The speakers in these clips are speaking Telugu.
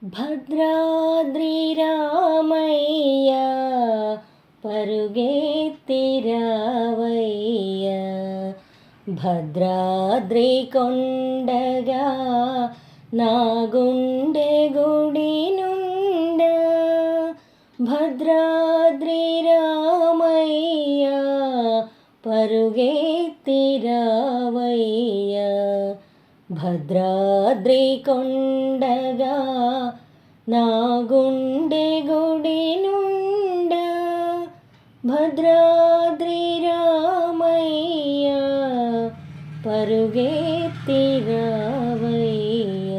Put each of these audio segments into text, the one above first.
భద్రాద్రి రామయ్య పరుగెత్తిరావయ్య భద్రాద్రి కొండగా నా గుండె గుడి నుండ భద్రాద్రి రామయ్య పరుగెత్తిరావయ్య భద్రాద్రి కొండగా నా గుండె గుడి నుండ భద్రాద్రి రామయ్య పరుగెత్తిరావయ్య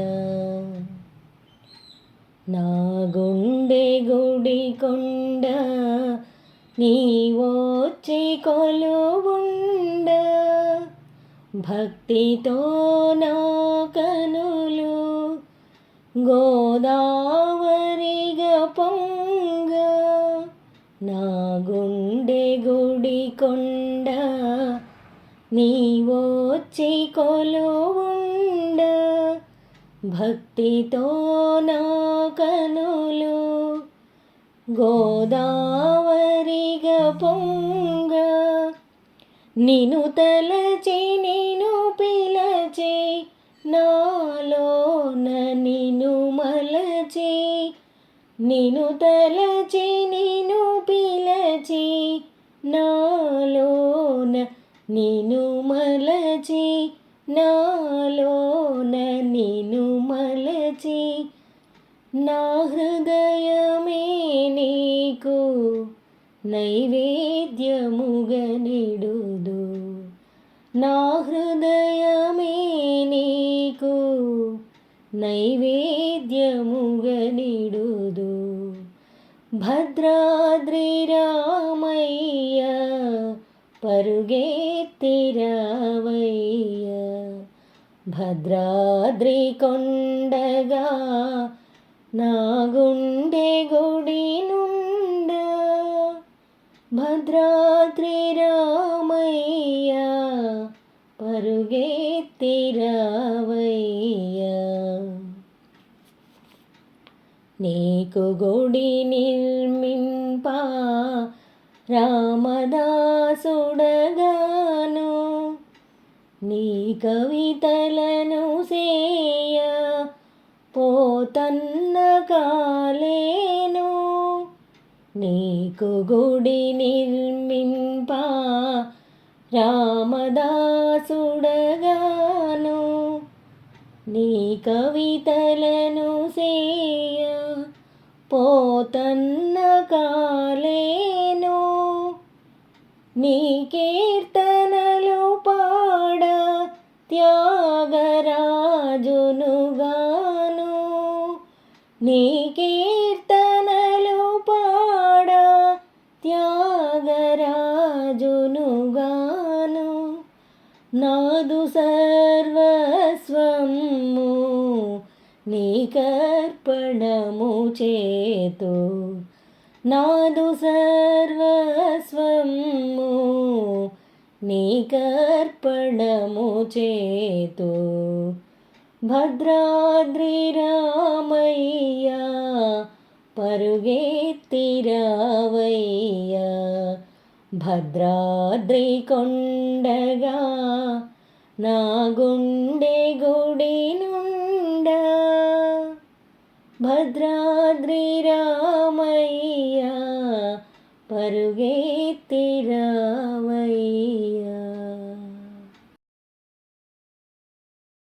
నా గుండె గుడి కొండ నీవొచ్చి కొలువుండ భక్తితో నా కనులు గోదావరిగా పొంగ నా గుండె గుడి కొండ నీవొచ్చి కొలువుండ భక్తితో నా కనులు గోదావరిగా పొంగ నిను తలచి నిను పిలచి నాలోన నిను మలచి నిను తలచి నిను పిలచి నాలోన నిను మలచి నాలోన నిను మలచి నా హృదయమే నీకు నైవేద్యముగా నిడుదు నా హృదయమే నీకు నైవేద్యముగా నిడుదు భద్రాద్రి రామయ్య పరుగెత్తిరావయ్య భద్రాద్రి కొండగా నా గుండె గుడి నుండ భద్రాద్రి రామయ్య పరుగెత్తిరావయ్య నీకు గుడి నిర్మింప రామదాసుడగాను నీ కవితలను సేయ పోతన్న కాలేను నీకు గుడి నిర్మింప రామదాసుడగాను నీ కవితలను సేయ పోతన్న కాలేను నీ కీర్తనలు పాడ త్యాగరాజునుగాను నీ కీర్తనలు పాడ త్యాగరాజునుగాను నాదు సర్వస్వము నీకర్పణము చేతు నాదు సర్వస్వము నీకర్పణము చేతు భద్రాద్రి రామయ్య పరుగెత్తిరావయ్య భద్రాద్రి కొండగా నా గుండె గుడి నుండ భద్రాద్రి రామయ్య పరుగెత్తిరావయ్య